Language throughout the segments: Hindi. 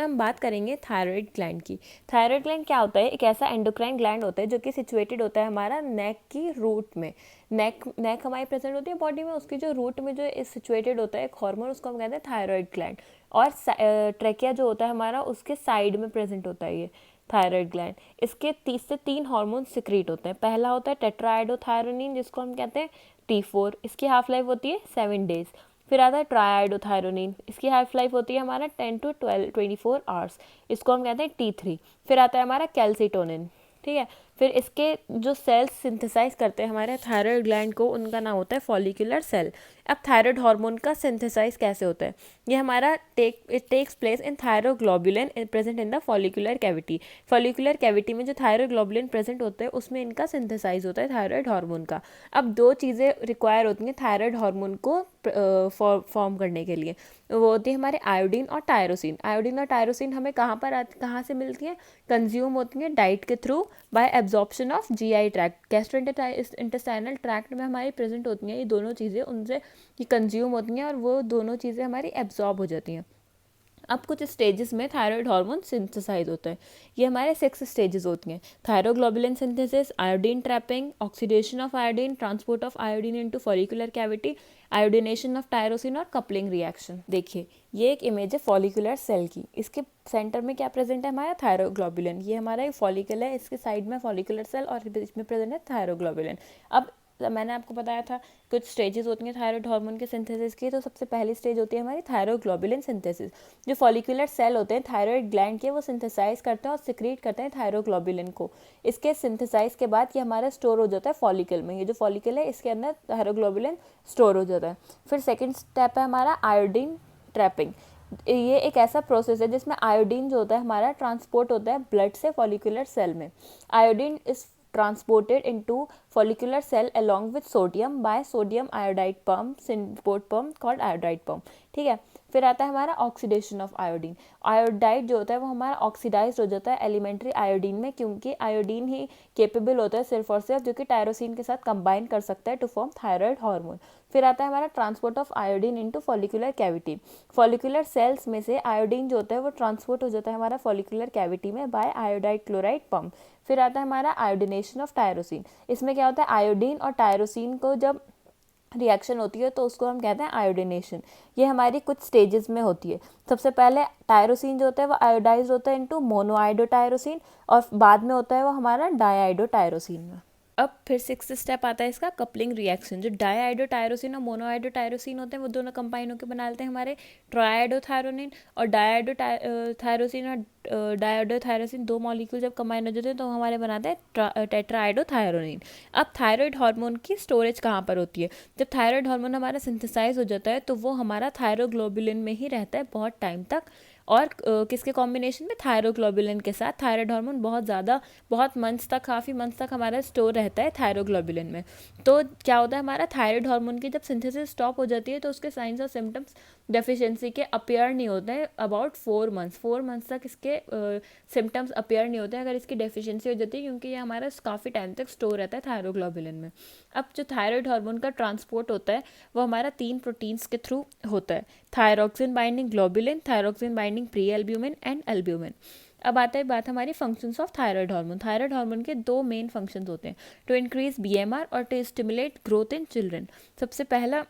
हम बात करेंगे थायराइड ग्लैंड की। थायराइड ग्लैंड क्या होता है? एक ऐसा एंडोक्राइन ग्लैंड होता है जो कि सिचुएटेड होता है हमारा नेक की रूट में। नेक हमारी प्रेजेंट होती है बॉडी में, उसकी जो रूट में जो सिचुएटेड होता है एक हार्मोन, उसको हम कहते हैं थायराइड ग्लैंड। और ट्रेकिया जो होता है हमारा, उसके साइड में प्रेजेंट होता है ये थायराइड ग्लैंड। इसके 30 से 3 हार्मोन सिक्रीट होते हैं। पहला होता है टेट्राआइडोथायरोनिन, जिसको हम कहते हैं T4। इसकी हाफ लाइफ होती है 7 डेज। फिर आता है ट्राइआइडोथायरोनिन, इसकी हाफ लाइफ होती है हमारा 10 to 24 आवर्स, इसको हम कहते हैं T3। फिर आता है हमारा कैल्सिटोनिन, ठीक है। फिर इसके जो सेल्स सिंथेसाइज करते हैं हमारे थायराइड ग्लैंड को, उनका नाम होता है फॉलिकुलर सेल। अब थायराइड हार्मोन का सिंथेसाइज कैसे होता है? ये हमारा it takes place in thyroglobulin present in the follicular cavity. Follicular cavity में जो थायरोग्लोबुलिन प्रेजेंट होते हैं उसमें इनका सिंथेसाइज होता है थायराइड हार्मोन का। अब दो चीज़ें रिक्वायर होती हैं थायराइड हार्मोन को फॉर्म करने के लिए, वो होती है हमारे आयोडीन और टायरोसिन। आयोडीन और टायरोसिन हमें कहाँ से मिलती है? कंज्यूम होती है डाइट के through bye absorption of GI tract. Gastrointestinal tract में हमारी प्रेजेंट होती हैं ये दोनों चीज़ें, उनसे ये कंज्यूम होती हैं और वो दोनों चीज़ें हमारी एब्जॉर्ब हो जाती हैं। अब कुछ स्टेजेस में थायराइड हार्मोन सिंथेसाइज होता है। ये हमारे 6 स्टेजेस होती हैं: thyroglobulin synthesis, iodine trapping, oxidation of iodine, transport of iodine into follicular cavity, iodination of tyrosine और कपलिंग रिएक्शन। देखिए, ये एक इमेज है फॉलिकुलर सेल की। इसके सेंटर में क्या प्रेजेंट है? हमारा थायरोग्लोबुलिन। ये हमारा एक फॉलिकल है, इसके साइड में फॉलिकुलर सेल और बीच में प्रेजेंट है थायरोग्लोबुलिन। अब मैंने आपको बताया था कुछ स्टेजेस होती हैं थायराइड हार्मोन के सिंथेसिस की। तो सबसे पहली स्टेज होती है हमारी थायरोग्लोबुलिन सिंथेसिस। जो फॉलिकुलर सेल होते हैं थायराइड ग्लैंड के, वो सिंथेसाइज करते हैं और सिक्रीट करते हैं थायरोग्लोबुलिन को। इसके सिंथेसाइज के बाद ये हमारा स्टोर हो जाता है फॉलिकल में। ये जो फॉलिकल है इसके अंदर थायरोग्लोबुलिन स्टोर हो जाता है। फिर सेकेंड स्टेप है हमारा आयोडीन ट्रैपिंग। ये एक ऐसा प्रोसेस है जिसमें आयोडीन जो होता है हमारा ट्रांसपोर्ट होता है ब्लड से फॉलिकुलर सेल में। Iodine is transported into follicular cell along with sodium by sodium iodide pump, import pump called iodide pump, ठीक है। फिर आता है हमारा ऑक्सीडेशन ऑफ आयोडीन। आयोडाइड जो होता है वो हमारा ऑक्सीडाइज हो जाता है एलिमेंट्री आयोडीन में, क्योंकि आयोडीन ही केपेबल होता है सिर्फ और सिर्फ जो कि टायरोसिन के साथ कंबाइन कर सकता है टू फॉर्म थायराइड हार्मोन। फिर आता है हमारा transport of iodine into follicular cavity. Follicular cells में से आयोडीन जो होता है वो ट्रांसपोर्ट हो जाता है हमारा फॉलिकुलर कैविटी में बाय आयोडाइड क्लोराइड पंप। फिर आता है हमारा आयोडिनेशन ऑफ टायरोसिन। इसमें क्या होता है? आयोडीन और टायरोसिन को जब रिएक्शन होती है तो उसको हम कहते हैं आयोडिनेशन। ये हमारी कुछ स्टेजेस में होती है। सबसे पहले टायरोसिन जो होता है वो आयोडाइज होता है इनटू मोनोआइडोटायरोसिन, और बाद में होता है वो हमारा डाइआइडोटायरोसिन में। अब फिर 6th स्टेप आता है इसका कपलिंग रिएक्शन। जो डाइआइडोटायरोसिन और मोनोआइडोटायरोसिन होते हैं वो दोनों कंबाइन होकर बनाते हैं हमारे ट्राइआइडोथायरोनिन। और डाइआइडोथायरोसिन और डाइआइडोथायरोसिन दो मॉलिक्यूल जब कंबाइन हो जाते हैं तो हमारे बनाते हैं टेट्राआइडोथायरोनिन। अब थायराइड हार्मोन की स्टोरेज कहाँ पर होती है? जब थायराइड हार्मोन हमारा सिंथेसाइज हो जाता है तो वो हमारा थायरोग्लोबुलिन में ही रहता है बहुत टाइम तक। और किसके कॉम्बिनेशन में? थायरोग्लोबुलिन के साथ। थायराइड हार्मोन बहुत मंथ्स तक, काफ़ी मंथ्स तक हमारा स्टोर रहता है थायरोग्लोबुलिन में। तो क्या होता है हमारा थायराइड हार्मोन की जब सिंथेसिस स्टॉप हो जाती है तो उसके साइंस और सिम्टम्स डेफिशिएंसी के अपियर नहीं होते हैं अबाउट 4 मंथ्स तक इसके सिम्टम्स अपियर नहीं होते हैं अगर इसकी डेफिशिएंसी हो जाती है, क्योंकि ये हमारा काफ़ी टाइम तक स्टोर रहता है थायरोग्लोबुलिन में। अब जो थायराइड हार्मोन का ट्रांसपोर्ट होता है वो हमारा 3 प्रोटीन्स के थ्रू होता है: thyroxine binding globulin, thyroxine binding prealbumin and albumin. अब आता है बात हमारी functions of thyroid hormone. Thyroid hormone के दो मेन फंक्शंस होते हैं: टू इंक्रीज बीएमआर और to stimulate growth in children. सबसे पहला,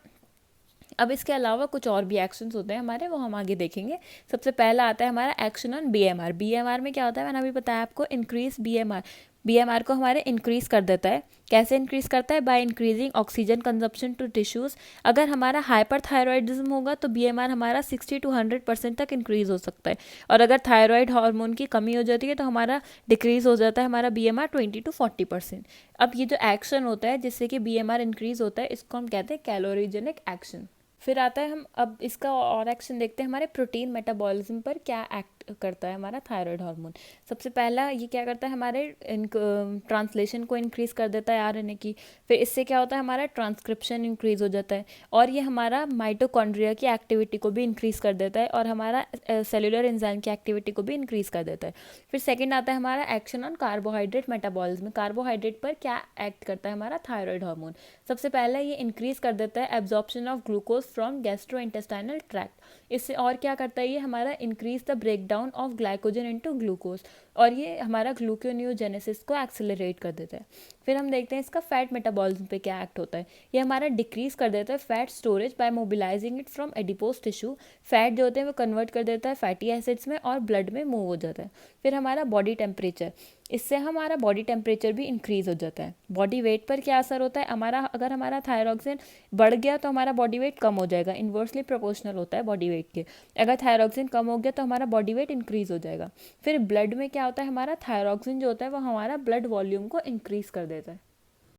अब इसके अलावा कुछ और भी एक्शंस होते हैं हमारे, वो हम आगे देखेंगे। सबसे पहला आता है हमारा एक्शन ऑन बीएमआर। बीएमआर में क्या होता है? मैंने अभी बताया आपको, इंक्रीज बीएमआर। बीएमआर को हमारे इंक्रीज कर देता है। कैसे इंक्रीज करता है? By increasing oxygen consumption to tissues. अगर हमारा हाइपरथायरॉयडिज्म होगा तो बीएमआर हमारा 60 to 100% तक इंक्रीज हो सकता है। और अगर थायराइड हार्मोन की कमी हो जाती है तो हमारा डिक्रीज हो जाता है हमारा बीएमआर 20 to 40%। अब ये जो एक्शन होता है जिससे कि बीएमआर इंक्रीज होता है, इसको हम कहते हैं कैलोरीजेनिक एक्शन। फिर आता है, हम अब इसका और एक्शन देखते हैं हमारे प्रोटीन मेटाबॉलिज्म पर क्या एक्ट करता है हमारा थायराइड हार्मोन। सबसे पहला ये क्या करता है? हमारे ट्रांसलेशन को इंक्रीज कर देता है आरएनए की। फिर इससे क्या होता है? हमारा ट्रांसक्रिप्शन इंक्रीज हो जाता है, और ये हमारा माइटोकॉन्ड्रिया की एक्टिविटी को भी इंक्रीज कर देता है, और हमारा सेलुलर एंजाइम की एक्टिविटी को भी इंक्रीज कर देता है। फिर सेकेंड आता है हमारा action on carbohydrate metabolism. Carbohydrate पर क्या एक्ट करता है हमारा थायराइड हार्मोन? सबसे पहला ये इंक्रीज कर देता है absorption of glucose from gastrointestinal tract. इससे और क्या करता है ये हमारा increase the breakdown of glycogen into glucose, और ये हमारा ग्लूकोनियोजेनेसिस को एक्सेलरेट कर देता है। फिर हम देखते हैं इसका फैट मेटाबॉलिज्म पे क्या एक्ट होता है। ये हमारा डिक्रीज कर देता है fat storage by mobilising it from adipose tissue. Fat जो होते हैं वो कन्वर्ट कर देता है फैटी एसिड्स में और ब्लड में मूव हो जाता है। फिर हमारा बॉडी टेम्परेचर, इससे हमारा बॉडी टेम्परेचर भी इंक्रीज हो जाता है। बॉडी वेट पर क्या असर होता है, अगर हमारा थायरॉक्सिन बढ़ गया तो हमारा बॉडी वेट कम हो जाएगा, इन्वर्सली प्रोपोर्शनल होता है बॉडी वेट के। अगर थायरॉक्सिन कम हो गया तो हमारा बॉडी वेट इंक्रीज हो जाएगा। फिर ब्लड में क्या होता है, हमारा थायरॉक्सिन जो होता है वो हमारा ब्लड वॉल्यूम को इंक्रीज कर देता है।